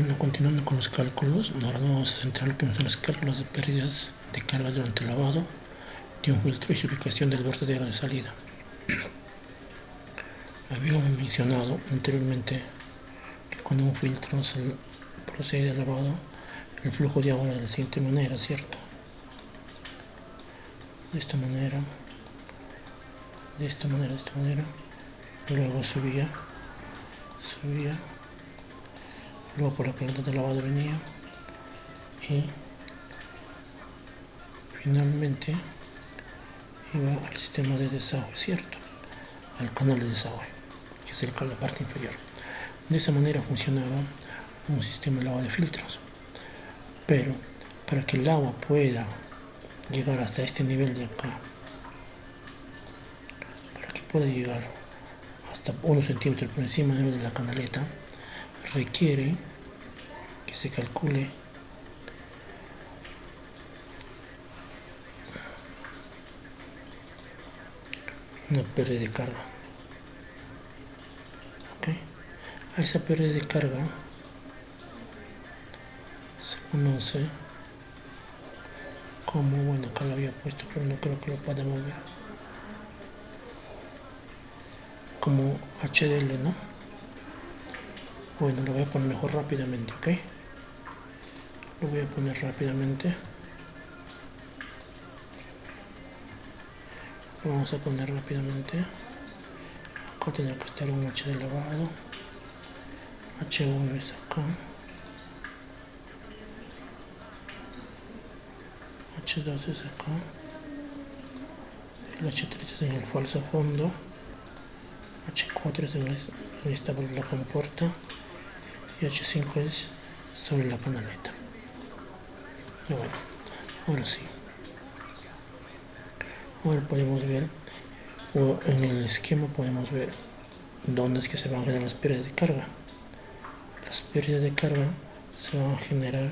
Bueno, continuando con los cálculos, ahora nos vamos a centrar en lo que son los cálculos de pérdidas de carga durante el lavado de un filtro y su ubicación del vertedero de salida. Habíamos mencionado anteriormente que cuando un filtro procede al lavado, el flujo de agua era de la siguiente manera, ¿cierto? De esta manera, luego subía, luego por la coleta de lavado venía y finalmente iba al sistema de desagüe, ¿cierto? Al canal de desagüe, que es la parte inferior. De esa manera funcionaba un sistema de lavado de filtros. Pero para que el agua pueda llegar hasta este nivel de acá, para que pueda llegar hasta 1 centímetro por encima del nivel de la canaleta, requiere que se calcule una pérdida de carga. ¿Okay? A esa pérdida de carga se conoce como, bueno, acá lo había puesto pero no creo que lo podamos ver, como HDL, ¿no? Bueno, lo voy a poner mejor rápidamente, ¿ok? Lo voy a poner rápidamente. Lo vamos a poner rápidamente. Acá tendrá que estar un H de lavado. H1 es acá. H2 es acá. El H3 es en el falso fondo. H4 es en esta válvula compuerta. Y H5 es sobre la canaleta. Y bueno, ahora sí. Ahora podemos ver, o en el esquema podemos ver dónde es que se van a generar las pérdidas de carga. Las pérdidas de carga se van a generar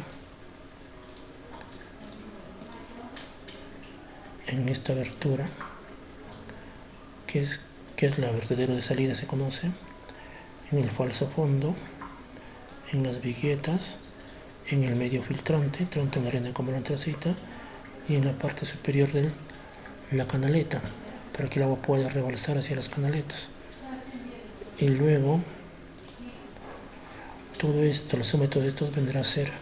en esta abertura, que es la vertedero de salida, se conoce, en el falso fondo, en las viguetas, en el medio filtrante, tanto en la arena como en la antracita, y en la parte superior de la canaleta, para que el agua pueda rebalsar hacia las canaletas. Y luego todo esto, la suma de todos estos vendrá a ser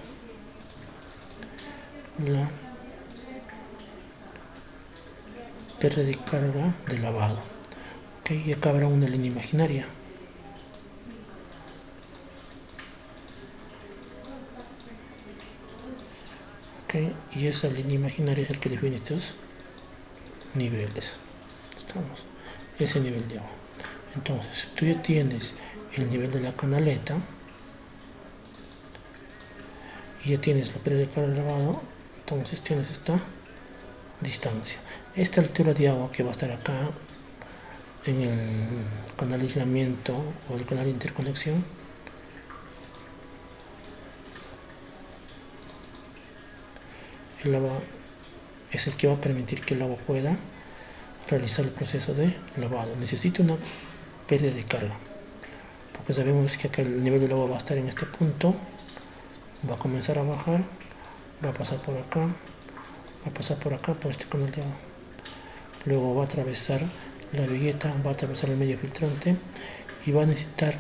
la pérdida de carga de lavado. ¿Okay? Y acá habrá una línea imaginaria. ¿Okay? Y esa línea imaginaria es el que define estos niveles. Estamos, ese nivel de agua. Entonces, si tú ya tienes el nivel de la canaleta y ya tienes la pérdida de carga de lavado, entonces tienes esta distancia. Esta altura de agua que va a estar acá en el canal de aislamiento o el canal de interconexión, el agua es el que va a permitir que el agua pueda realizar el proceso de lavado. Necesita una pérdida de carga, porque sabemos que acá el nivel del agua va a estar en este punto, va a comenzar a bajar, va a pasar por acá, va a pasar por acá, por este canal de agua, luego va a atravesar la vigueta, va a atravesar el medio filtrante y va a necesitar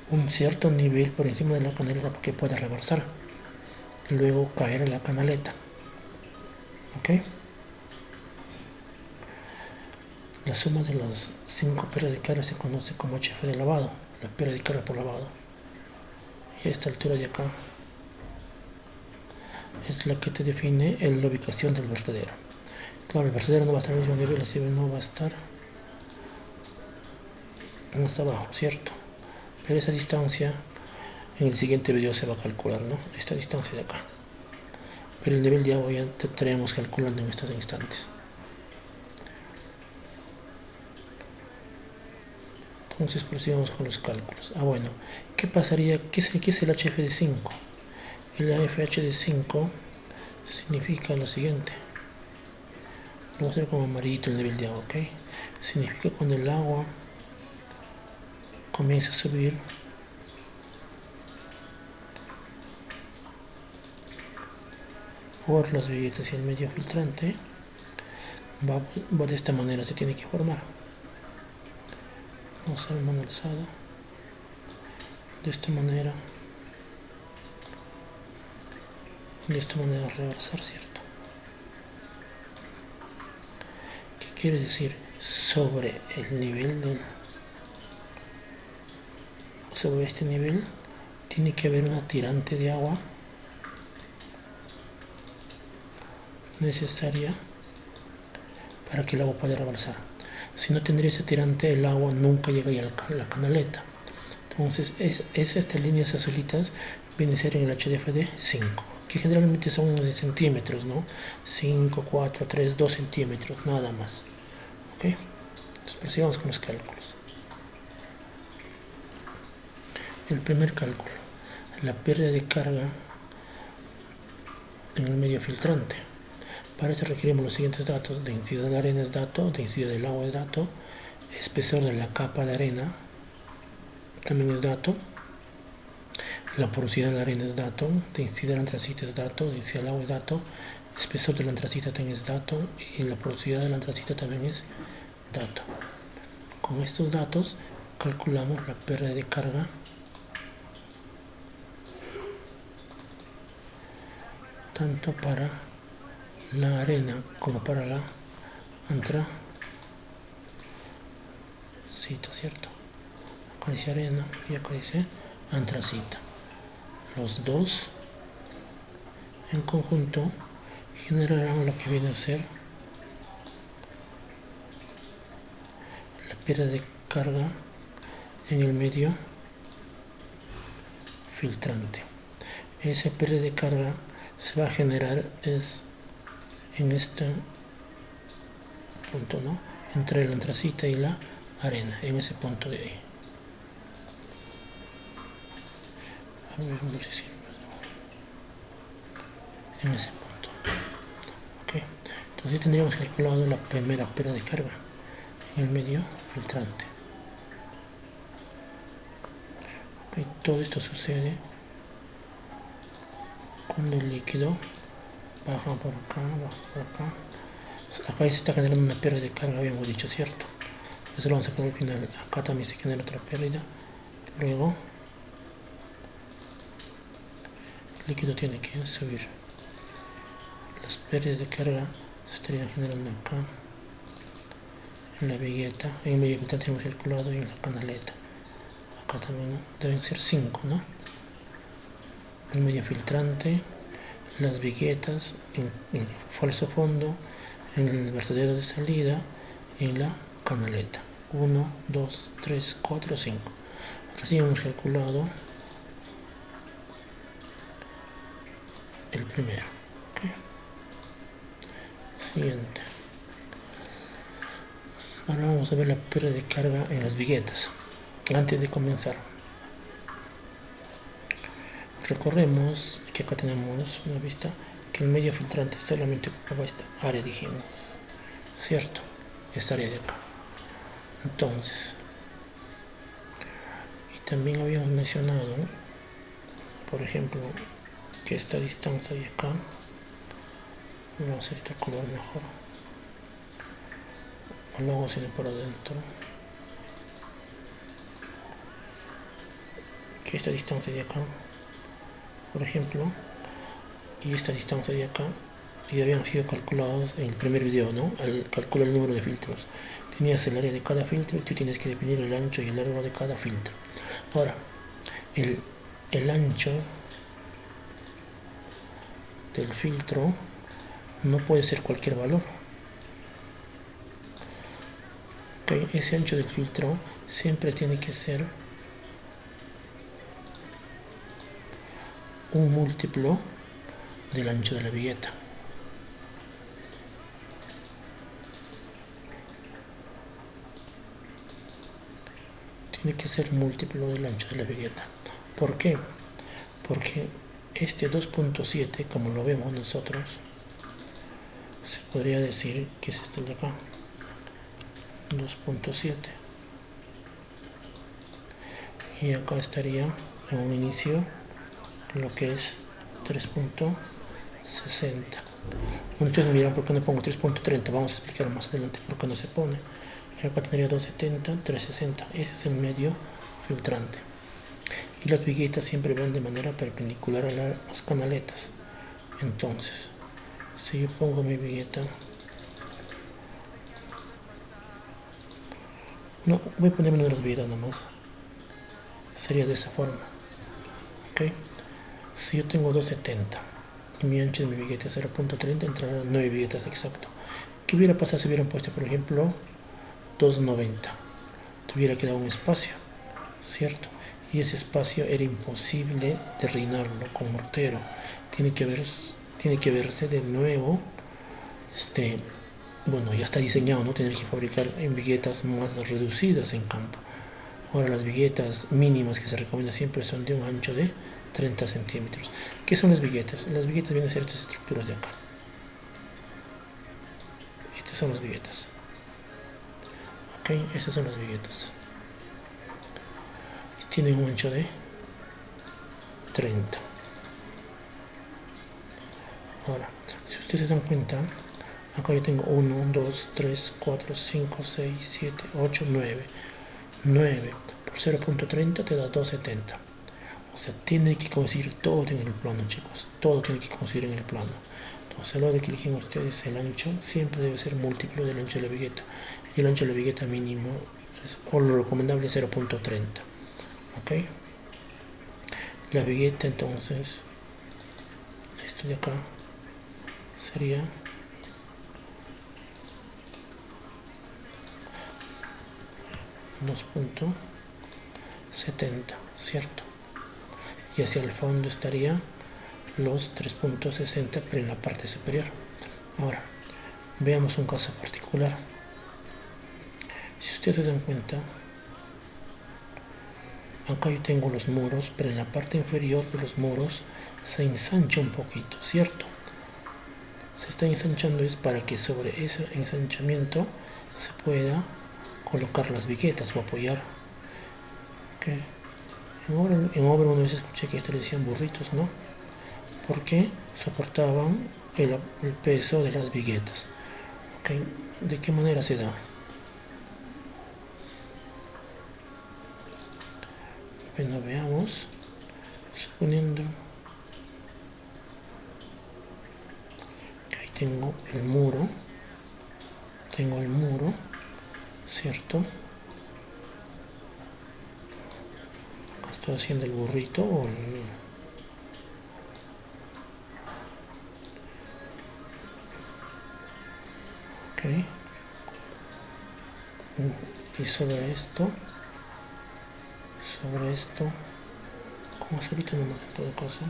un cierto nivel por encima de la canaleta para que pueda rebalsar y luego caer en la canaleta. ¿Ok? La suma de las 5 pérdidas de carga se conoce como HF de lavado, la pérdida de carga por lavado. Y a esta altura de acá es la que te define la ubicación del vertedero. Claro, el vertedero no va a estar al mismo nivel, así no va a estar más abajo, ¿cierto? Pero esa distancia en el siguiente video se va a calcular, ¿no? Esta distancia de acá. Pero el nivel de agua ya te estaremos calculando en estos instantes. Entonces prosigamos con los cálculos. Bueno, ¿qué pasaría? ¿Qué es el HF de 5? El AFH de 5 significa lo siguiente. Lo voy a hacer como amarillito el nivel de agua, ¿ok? Significa cuando el agua comienza a subir por las viguetas y el medio filtrante, va de esta manera, se tiene que formar. Vamos a hacer mano alzada, de esta manera, y de esta manera reversar, ¿cierto? ¿Qué quiere decir? Sobre el nivel sobre este nivel tiene que haber una tirante de agua necesaria para que el agua pueda rebalsar. Si no tendría ese tirante, el agua nunca llegaría a la canaleta. Entonces, estas líneas azulitas vienen a ser en el HDFD 5, que generalmente son unos de centímetros, ¿no? 5, 4, 3, 2 centímetros, nada más. ¿Ok? Entonces, prosigamos con los cálculos. El primer cálculo, la pérdida de carga en el medio filtrante. Para eso requerimos los siguientes datos: densidad de la arena es dato, densidad del agua es dato, espesor de la capa de arena también es dato, la porosidad de la arena es dato, densidad del antracita es dato, densidad del agua es dato, espesor de la antracita también es dato y la porosidad de la antracita también es dato. Con estos datos calculamos la pérdida de carga tanto para la arena como para la antracita, ¿cierto? Acá dice arena y acá dice antracita. Los dos en conjunto generarán lo que viene a ser la pérdida de carga en el medio filtrante. Esa pérdida de carga se va a generar en este punto, ¿no? Entre la antracita y la arena, en ese punto de ahí. En ese punto. ¿Okay? Entonces tendríamos calculado la primera pérdida de carga en el medio filtrante. ¿Okay? Todo esto sucede cuando el líquido baja por acá, baja por acá. Acá se está generando una pérdida de carga, habíamos dicho, ¿cierto? Eso lo vamos a sacar al final. Acá también se genera otra pérdida. Luego el líquido tiene que subir. Las pérdidas de carga se estarían generando acá, en la vigueta, en el medio filtrante tenemos calculado, y en la canaleta. Acá también, ¿no? Deben ser 5, ¿no? El medio filtrante, las viguetas, en falso fondo, en el vertedero de salida y en la canaleta. 1, 2, 3, 4, 5. Así hemos calculado el primero. ¿Okay? Siguiente. Ahora vamos a ver la pérdida de carga en las viguetas. Antes de comenzar, recorremos que acá tenemos una vista que el medio filtrante solamente ocupaba esta área, dijimos, ¿cierto? Esta área de acá. Entonces, y también habíamos mencionado, por ejemplo, que esta distancia de acá, vamos a hacer este color mejor, o luego se le por adentro, que esta distancia de acá, por ejemplo, y esta distancia de acá ya habían sido calculados en el primer video, ¿no? Al calcular el número de filtros tenías el área de cada filtro y tú tienes que definir el ancho y el largo de cada filtro. Ahora, el ancho del filtro no puede ser cualquier valor. Okay, ese ancho del filtro siempre tiene que ser un múltiplo del ancho de la vigueta. Tiene que ser múltiplo del ancho de la vigueta. ¿Por qué? Porque este 2.7, como lo vemos nosotros, se podría decir que es este de acá, 2.7, y acá estaría en un inicio lo que es 3.7. 60. Bueno, ustedes me dirán por qué no pongo 3.30. Vamos a explicar más adelante por qué no se pone. Acá tendría 270, 360. Ese es el medio filtrante. Y las viguetas siempre van de manera perpendicular a las canaletas. Entonces, si yo pongo mi vigueta, no, voy a poner una de las viguetas nomás, sería de esa forma, ¿ok? Si yo tengo 270 y mi ancho de mi vigueta es 0.30, entrarán 9 viguetas exacto. ¿Qué hubiera pasado si hubieran puesto, por ejemplo, 290? Tuviera quedado un espacio, ¿cierto? Y ese espacio era imposible de rellenarlo con mortero. Tiene que verse de nuevo, bueno, ya está diseñado, ¿no? Tener que fabricar en viguetas más reducidas en campo. Ahora las viguetas mínimas que se recomienda siempre son de un ancho de 30 centímetros. ¿Qué son las viguetas? Las viguetas vienen a ser estas estructuras de acá. Estas son las viguetas. Ok, estas son las viguetas. Tienen un ancho de 30. Ahora, si ustedes se dan cuenta, acá yo tengo 1, 2, 3, 4, 5, 6, 7, 8, 9. 9 por 0.30 te da 270. O sea, tiene que coincidir todo en el plano, chicos. Todo tiene que coincidir en el plano. Entonces, a la hora de que eligen ustedes el ancho, siempre debe ser múltiplo del ancho de la vigueta. Y el ancho de la vigueta mínimo, o lo recomendable, es 0.30. ¿Ok? La vigueta, entonces, esto de acá, sería 2.70, ¿cierto? Y hacia el fondo estaría los 3.60, pero en la parte superior. Ahora, veamos un caso particular. Si ustedes se dan cuenta, acá yo tengo los muros, pero en la parte inferior de los muros se ensancha un poquito, ¿cierto? Se está ensanchando es para que sobre ese ensanchamiento se pueda colocar las viguetas o apoyar. ¿Okay? En obra una vez escuché que esto le decían burritos, ¿no? Porque soportaban el peso de las viguetas. ¿Okay? ¿De qué manera se da? Bueno, veamos. Suponiendo que ahí tengo el muro, ¿cierto? Acá estoy haciendo el burrito o el... Ok. Y sobre esto, como solito nomás en todo caso,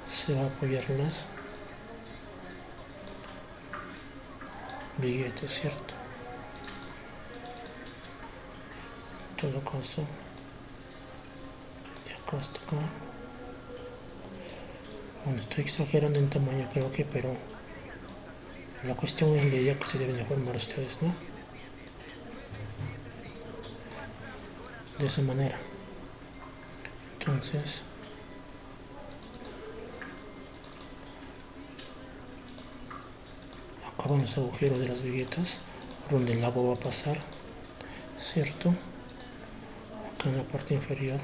se va a apoyar las viguetas, ¿cierto? En todo caso, de acá hasta acá. Bueno, estoy exagerando en tamaño, creo que, pero la cuestión es la idea que se deben de formar ustedes, ¿no? De esa manera. Entonces, acá van los agujeros de las viguetas, por donde el agua va a pasar, ¿cierto? Acá en la parte inferior.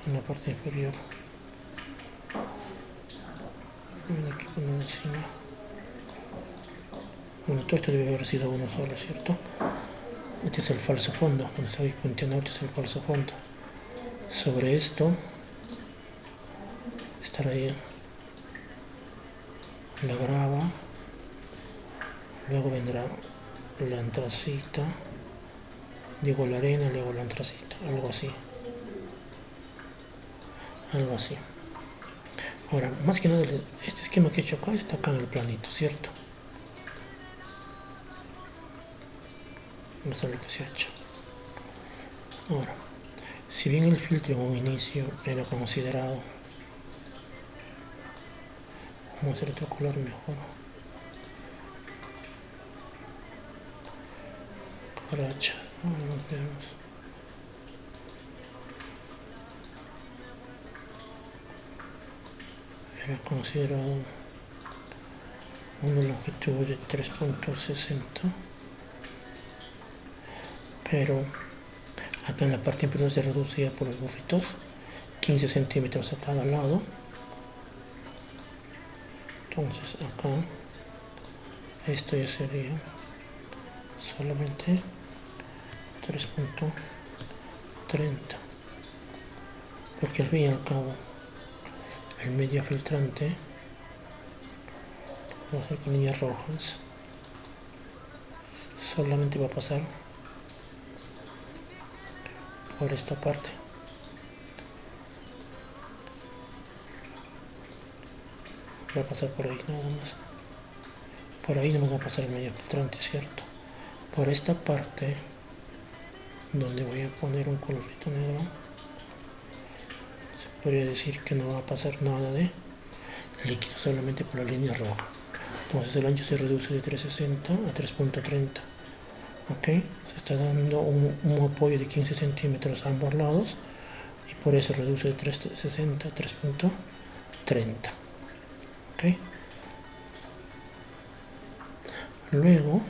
En la parte inferior. Aquí ponemos encima. Bueno, todo esto debe haber sido uno solo, ¿cierto? Este es el falso fondo, donde estoy punteando, este es el falso fondo. Sobre esto estará ahí la grava, luego vendrá la antracita, digo la arena, luego la antracita, algo así. Ahora, más que nada, este esquema que he hecho acá está acá en el planito, ¿cierto? Vamos a ver lo que se ha hecho. Ahora, si bien el filtro en un inicio era considerado, vamos a hacer otro color mejor. Caracha, ahora nos vemos. había considerado una longitud de 3.60, pero acá en la parte inferior se reducía por los burritos 15 centímetros a cada lado. Entonces acá esto ya sería solamente 3.30, porque al fin y al cabo el medio filtrante, vamos a hacer con líneas rojas, solamente va a pasar por esta parte. Va a pasar por ahí nada más. Por ahí no va a pasar el medio filtrante, ¿cierto? Por esta parte, donde voy a poner un colorcito negro, se podría decir que no va a pasar nada de líquido, solamente por la línea roja. Entonces el ancho se reduce de 3.60 a 3.30. ¿Ok? Se está dando un apoyo de 15 centímetros a ambos lados y por eso reduce de 3.60 a 3.30. ¿Ok? Luego,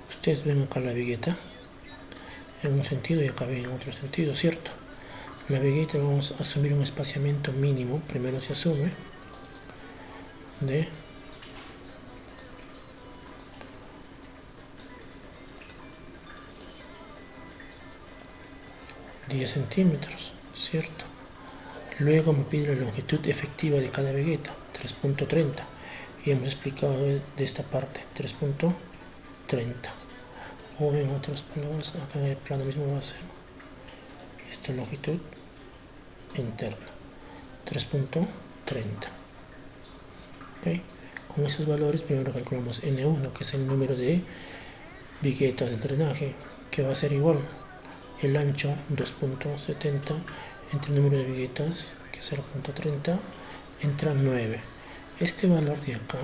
ustedes ven acá la vigueta en un sentido y acá ven en otro sentido, ¿cierto? La vigueta vamos a asumir un espaciamiento mínimo, primero se asume de 10 centímetros, ¿cierto? Luego me pide la longitud efectiva de cada vigueta, 3.30, y hemos explicado de esta parte, 3.30, o en otras palabras, acá en el plano mismo va a ser esta longitud interna, 3.30. ¿Okay? Con esos valores primero calculamos N1, que es el número de viguetas del drenaje, que va a ser igual el ancho 2.70 entre el número de viguetas, que es 0.30, entra 9. Este valor de acá,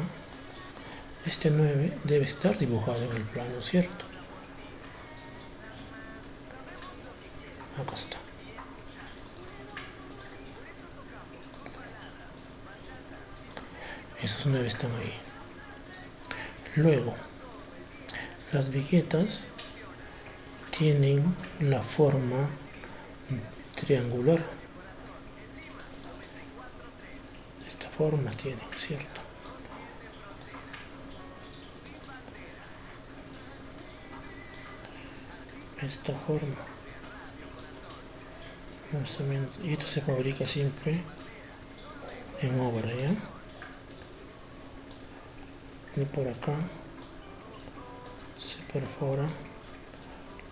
este 9, debe estar dibujado en el plano, ¿cierto? Acá está. Esos 9 están ahí. Luego, las viguetas tienen la forma triangular. Esta forma tienen, ¿cierto? Esta forma. Más o menos. Y esto se fabrica siempre en obra, ¿ya? Y por acá se perforan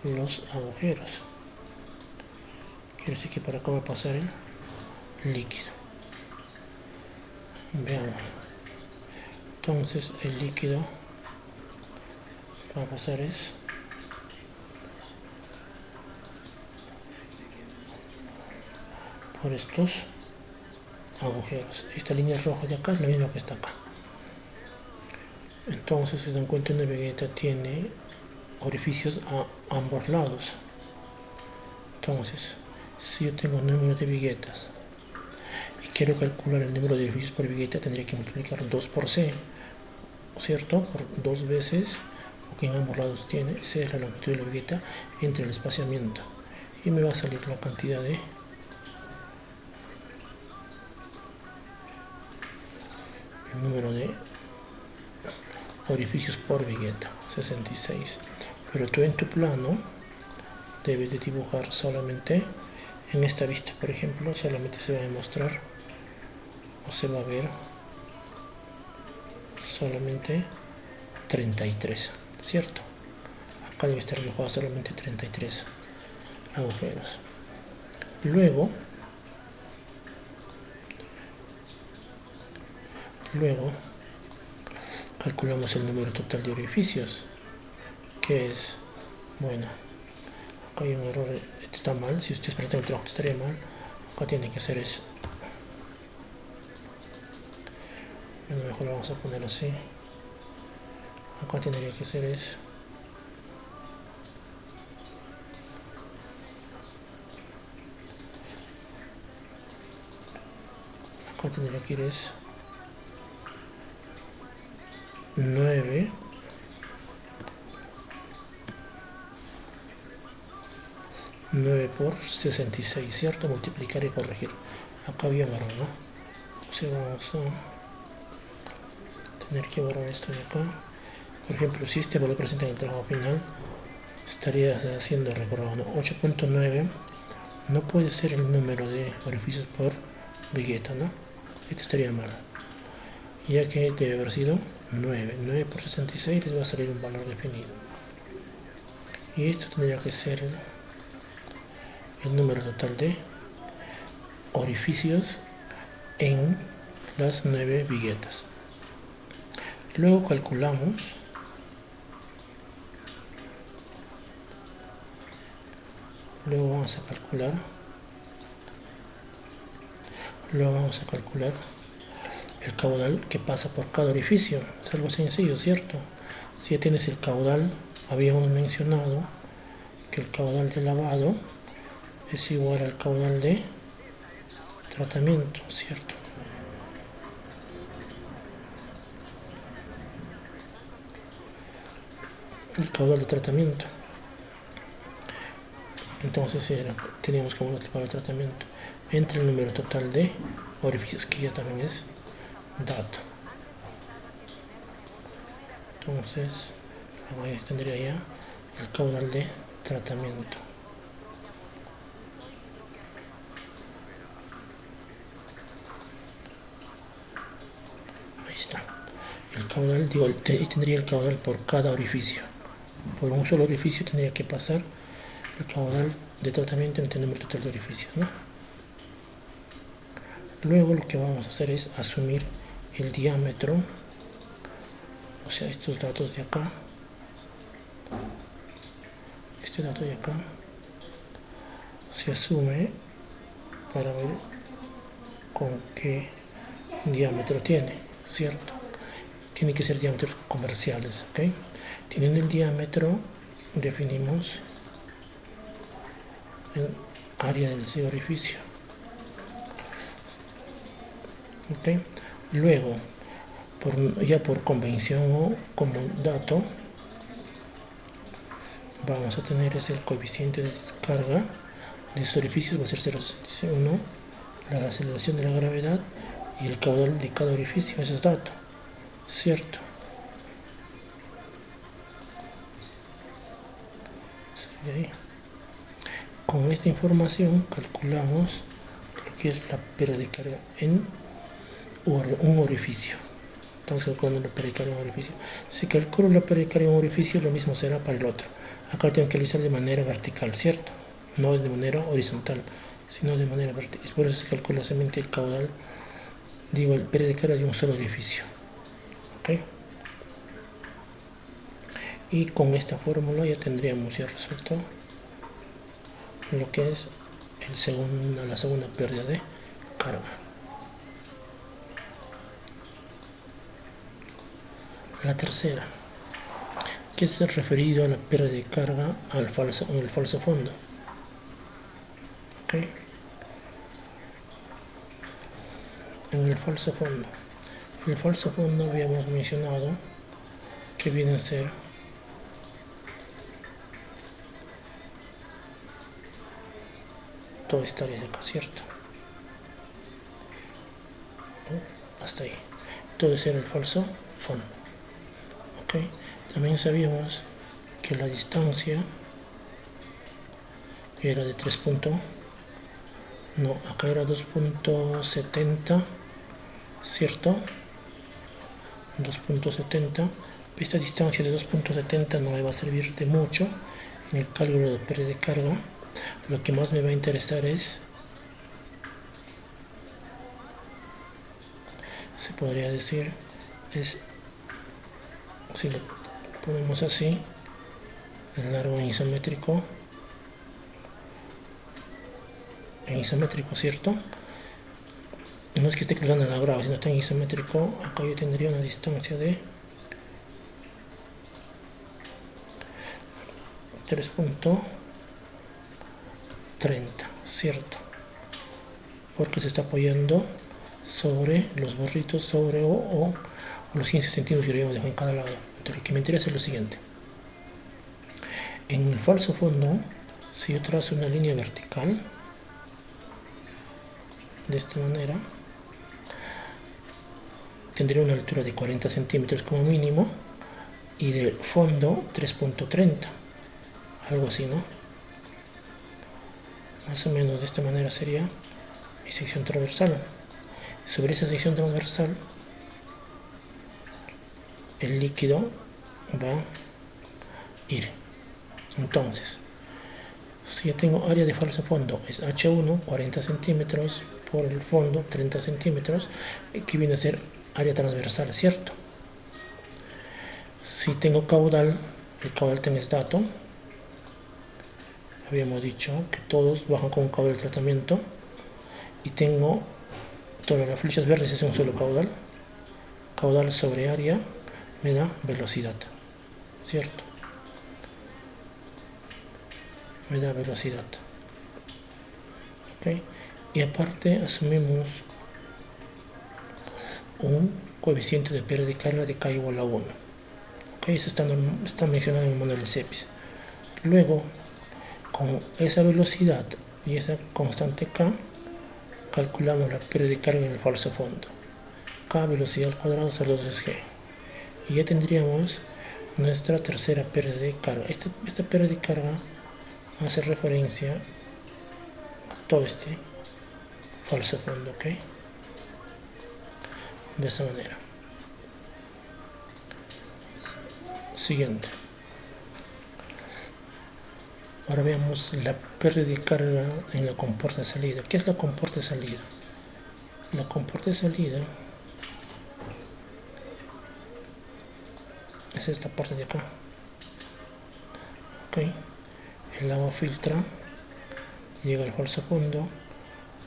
los agujeros. Quiere decir que para acá va a pasar el líquido. Veamos. Entonces el líquido va a pasar es por estos agujeros. Esta línea roja de acá es la misma que está acá. Entonces, si se dan cuenta, una vigueta tiene orificios a ambos lados. Entonces, si yo tengo un número de viguetas y quiero calcular el número de orificios por vigueta, tendría que multiplicar 2 por C, ¿cierto? Por 2 veces lo que en ambos lados tiene. C es la longitud de la vigueta entre el espaciamiento. Y me va a salir la cantidad de el número de orificios por vigueta, 66. Pero tú en tu plano debes de dibujar solamente en esta vista, por ejemplo, solamente se va a demostrar o se va a ver solamente 33, ¿cierto? Acá debe estar dibujado solamente 33 agujeros. Luego calculamos el número total de orificios, que es, bueno, acá hay un error, esto está mal, si ustedes prestan el trabajo estaría mal, acá tiene que ser eso. Bueno, mejor lo vamos a poner así, acá tendría que ser eso. acá tendría que ir es 9 por 66, ¿cierto? Multiplicar y corregir. Acá había un error, ¿no? O sea, vamos a tener que borrar esto de acá. Por ejemplo, si este valor presente en el trabajo final, estaría haciendo reprobado, ¿no? 8.9 no puede ser el número de orificios por vigueta, ¿no? Esto estaría mal, ya que debe haber sido 9 por 66 les va a salir un valor definido, y esto tendría que ser el número total de orificios en las 9 viguetas. Luego calculamos vamos a calcular el caudal que pasa por cada orificio. Es algo sencillo, ¿cierto? Si ya tienes el caudal, habíamos mencionado que el caudal de lavado es igual al caudal de tratamiento, ¿cierto? El caudal de tratamiento. Entonces teníamos que multiplicar el tratamiento entre el número total de orificios, que ya también es dato. Entonces tendría ya el caudal de tratamiento. Ahí está. El caudal, tendría el caudal por cada orificio. Por un solo orificio tendría que pasar el caudal de tratamiento entre el número total de orificios, ¿no? Luego lo que vamos a hacer es asumir el diámetro, o sea, estos datos de acá, este dato de acá se asume para ver con qué diámetro tiene, ¿cierto? Tiene que ser diámetros comerciales, ¿ok? Teniendo el diámetro, definimos el área de ese orificio, ¿ok? Luego, ya por convención o como dato, vamos a tener el coeficiente de descarga de estos orificios, va a ser 0,61, la aceleración de la gravedad y el caudal de cada orificio. Ese es dato, ¿cierto? Ahí. Con esta información calculamos lo que es la pérdida de carga en un orificio. Estamos calculando la pérdida de carga en un orificio. Si calculo la pérdida de carga en un orificio, lo mismo será para el otro. Acá tengo que realizar de manera vertical, ¿cierto? No de manera horizontal, sino de manera vertical. Por eso se calcula solamente el caudal, el pérdida de carga de un solo orificio. ¿Ok? Y con esta fórmula ya tendríamos ya resuelto lo que es la segunda pérdida de carga. La tercera, que es referido a la pérdida de carga en el falso fondo. ¿Okay? En el falso fondo habíamos mencionado que viene a ser toda esta área de acá, ¿cierto? Hasta ahí. Todo ese era el falso fondo. ¿Okay? También sabíamos que la distancia era de 3 acá era 2.70, ¿cierto? 2.70. Esta distancia de 2.70 no me va a servir de mucho en el cálculo de pérdida de carga. Lo que más me va a interesar es, se podría decir, es, si lo ponemos así, el largo en isométrico, ¿cierto? No es que esté cruzando la grava, sino está en isométrico. Acá yo tendría una distancia de 3.30, ¿cierto? Porque se está apoyando sobre los borritos sobre o los 15 centímetros que yo dejo en cada lado. Entonces, lo que me interesa es lo siguiente. En el falso fondo, si yo trazo una línea vertical de esta manera, tendría una altura de 40 centímetros como mínimo y de fondo 3.30, algo así, ¿no? Más o menos de esta manera sería mi sección transversal. Sobre esa sección transversal el líquido va a ir. Entonces, si yo tengo área de falso fondo es H1, 40 centímetros por el fondo, 30 centímetros, que viene a ser área transversal, ¿cierto? Si tengo caudal, el caudal tenés dato, habíamos dicho que todos bajan con un caudal de tratamiento, y tengo todas las flechas verdes, es un solo caudal. Caudal sobre área me da velocidad, ¿cierto? Me da velocidad. ¿Okay? Y aparte asumimos un coeficiente de pérdida de carga de K igual a 1. ¿Okay? Eso está mencionado en el modelo de CEPIS. Luego, con esa velocidad y esa constante K, calculamos la pérdida de carga en el falso fondo. K velocidad al cuadrado sobre 2 es G. Y ya tendríamos nuestra tercera pérdida de carga. Esta pérdida de carga hace referencia a todo este falso fondo, ¿ok? De esa manera. Siguiente. Ahora veamos la pérdida de carga en la compuerta de salida. ¿Qué es la compuerta de salida? La compuerta de salida es esta parte de acá. ¿Ok? El agua filtra, llega al falso fondo,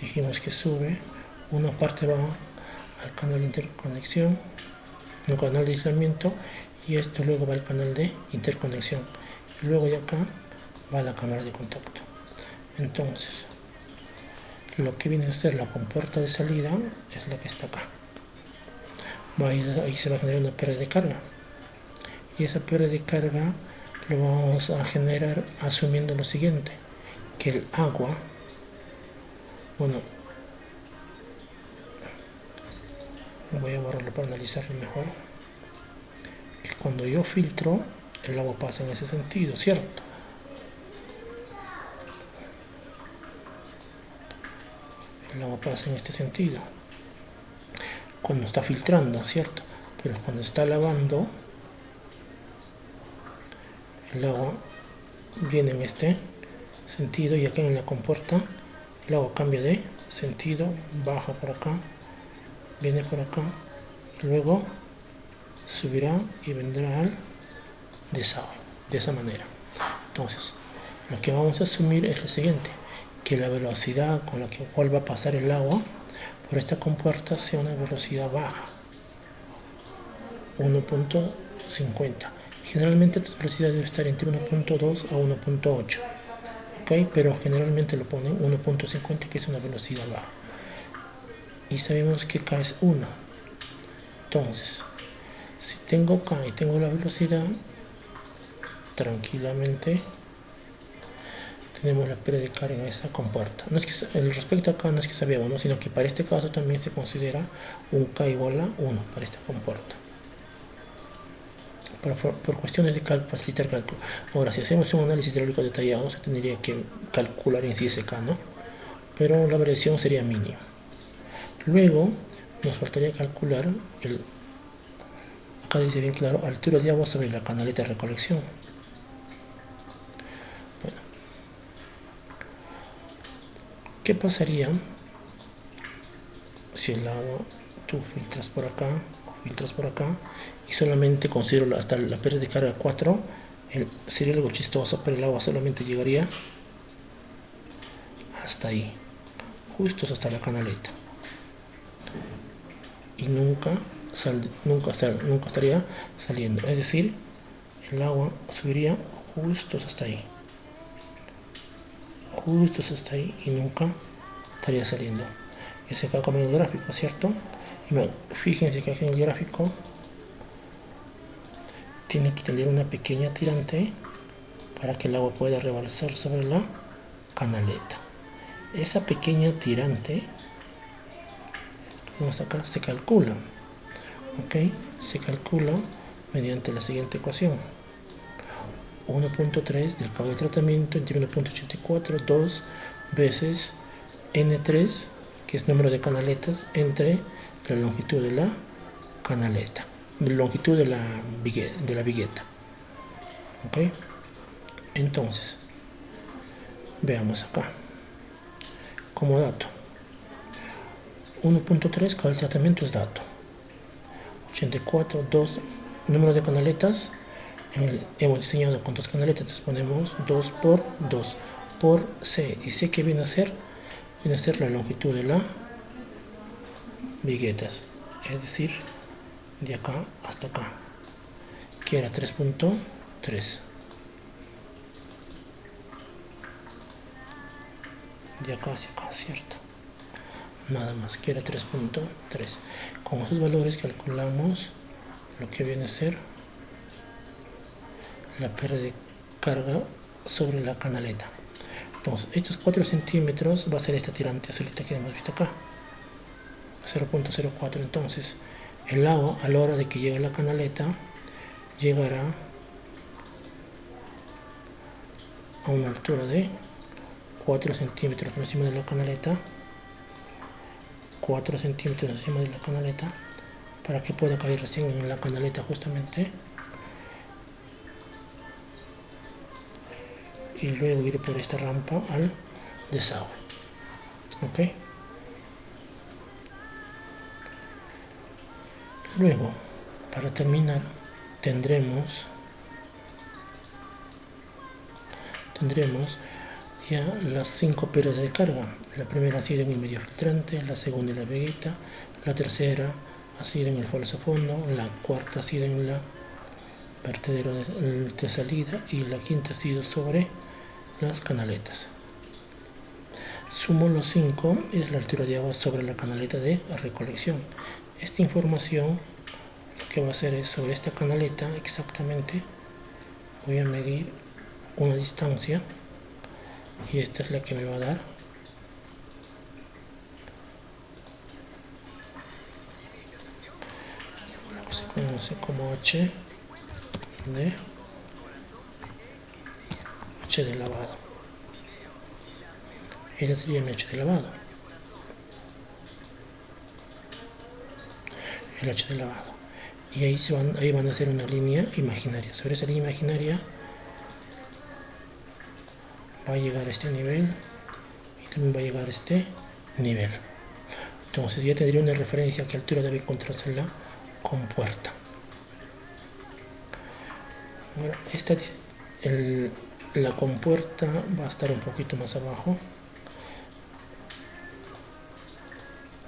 dijimos que sube, una parte va al canal de interconexión, un canal de aislamiento, y esto luego va al canal de interconexión, y luego de acá va a la cámara de contacto. Entonces, lo que viene a ser la compuerta de salida es la que está acá. Ahí se va a generar una pérdida de carga, y esa pérdida de carga lo vamos a generar asumiendo lo siguiente, que el agua, bueno, voy a borrarlo para analizarlo mejor, que cuando yo filtro el agua pasa en ese sentido, ¿cierto? El agua pasa en este sentido cuando está filtrando, ¿cierto? Pero cuando está lavando, el agua viene en este sentido, y acá en la compuerta el agua cambia de sentido, baja por acá, viene por acá, y luego subirá y vendrá al desagüe, de esa manera. Entonces, lo que vamos a asumir es lo siguiente, que la velocidad con la cual va a pasar el agua por esta compuerta sea una velocidad baja, 1.50. Generalmente esta velocidad debe estar entre 1.2 a 1.8, ¿ok? Pero generalmente lo ponen 1.50, que es una velocidad baja. Y sabemos que K es 1. Entonces, si tengo K y tengo la velocidad, tranquilamente tenemos la pérdida de carga en esa compuerta. No es que el respecto acá no es que sabemos, ¿no? Sino que para este caso también se considera un K igual a 1 para esta compuerta. Por cuestiones de cálculo, facilitar cálculo. Ahora, si hacemos un análisis hidráulico detallado, se tendría que calcular en sí ese K, ¿no? Pero la variación sería mínima. Luego, nos faltaría calcular acá dice bien claro, altura de agua sobre la canaleta de recolección. Bueno, ¿qué pasaría si el agua tú filtras por acá y solamente considero hasta la pérdida de carga 4? Sería algo chistoso, pero el agua solamente llegaría hasta ahí, justo hasta la canaleta, y nunca estaría saliendo. Es decir, el agua subiría justo hasta ahí, y nunca estaría saliendo. es acá como en el gráfico, ¿cierto? Y fíjense que aquí en el gráfico tiene que tener una pequeña tirante para que el agua pueda rebalsar sobre la canaleta. Esa pequeña tirante, vemos acá, se calcula, ¿ok? Se calcula mediante la siguiente ecuación: 1.3 del cabo de tratamiento entre 1.84, 2 veces N3, que es número de canaletas, entre la longitud de la canaleta, la longitud de la vigueta. ¿Ok? Entonces, veamos acá. Como dato, 1.3 cabo de tratamiento es dato. 84, 2, número de canaletas. Hemos diseñado con 2 canaletas, entonces ponemos 2 por 2 por C. ¿Y C qué viene a ser? Viene a ser la longitud de las viguetas, es decir, de acá hasta acá, que era 3.3. De acá hacia acá, ¿cierto? Nada más, que era 3.3. Con esos valores calculamos lo que viene a ser la pérdida de carga sobre la canaleta. Entonces, estos 4 centímetros va a ser esta tirante azulita que hemos visto acá, 0.04. Entonces, el agua a la hora de que llegue a la canaleta llegará a una altura de 4 centímetros por encima de la canaleta, 4 centímetros encima de la canaleta, para que pueda caer recién en la canaleta justamente, y luego ir por esta rampa al desagüe. ¿Ok? Luego, para terminar, tendremos ya las 5 pérdidas de carga. La primera ha sido en el medio filtrante, la segunda en la vigueta, la tercera ha sido en el falso fondo, la cuarta ha sido en la vertedero de salida y la quinta ha sido sobre las canaletas. Sumo los 5, es la altura de agua sobre la canaleta de recolección. Esta información lo que va a hacer es, sobre esta canaleta exactamente voy a medir una distancia, y esta es la que me va a dar lo que se conoce como H de lavado. Ese sería mi H de lavado, el H de lavado. Y ahí van a hacer una línea imaginaria. Sobre esa línea imaginaria va a llegar a este nivel y también va a llegar a este nivel. Entonces ya tendría una referencia a qué altura debe encontrarse la compuerta. Ahora, la compuerta va a estar un poquito más abajo,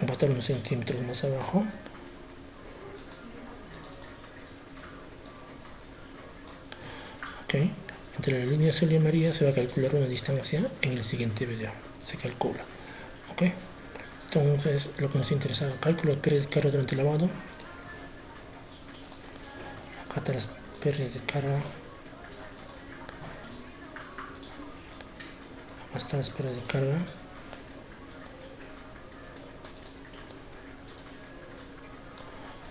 va a estar unos centímetros más abajo. Okay. Entre la línea azul y amarilla se va a calcular una distancia en el siguiente video. Se calcula. ¿Okay? Entonces, lo que nos interesa, cálculo de pérdidas de carga durante el lavado. Acá están las pérdidas de carga. Acá están las pérdidas de carga.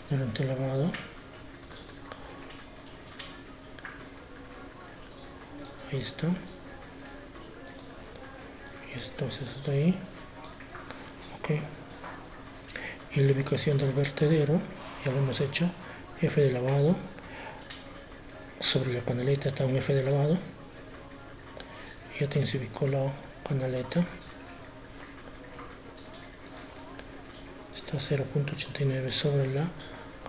Durante el lavado. Ahí está. Y entonces está ahí. Ok. Y la ubicación del vertedero, ya lo hemos hecho. F de lavado. Sobre la canaleta está un F de lavado. Ya tengo se ubicó la canaleta. Está 0.89 sobre la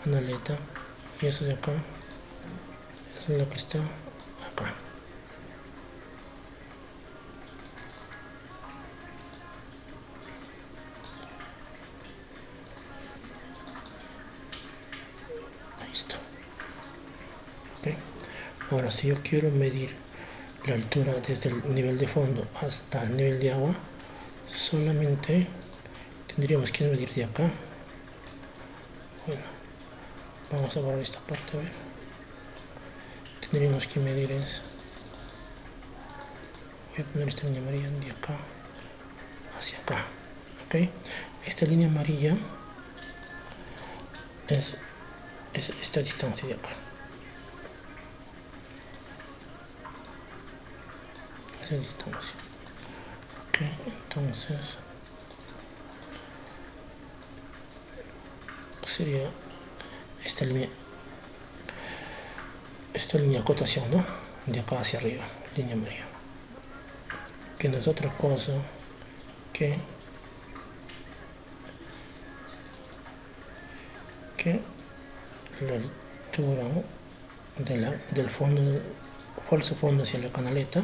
canaleta. Y eso de acá es lo que está acá. Listo. Okay. Ahora, si yo quiero medir la altura desde el nivel de fondo hasta el nivel de agua, solamente tendríamos que medir de acá. Bueno, vamos a borrar esta parte, a ver. Tendríamos que medir es, voy a poner esta línea amarilla de acá hacia acá, ok. Esta línea amarilla es esta distancia de acá, esa distancia, ok. Entonces sería esta línea de acotación, ¿no? De acá hacia arriba, línea amarilla, que no es otra cosa que la altura del fondo, del falso fondo hacia la canaleta,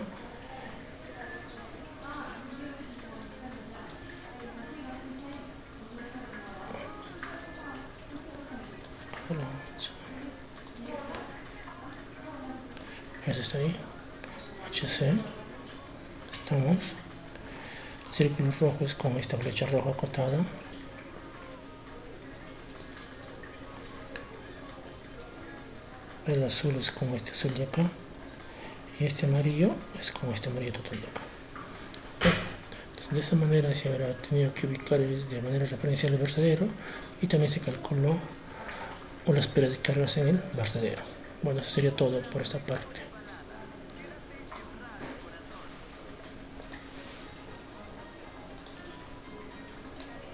eso está ahí, HC, estamos, círculos rojos con esta flecha roja acotada, el azul es como este azul de acá, y este amarillo es como este amarillo total de acá. Entonces, de esa manera se habrá tenido que ubicar de manera referencial el vertedero, y también se calculó las peras de cargas en el vertedero. Bueno, eso sería todo por esta parte.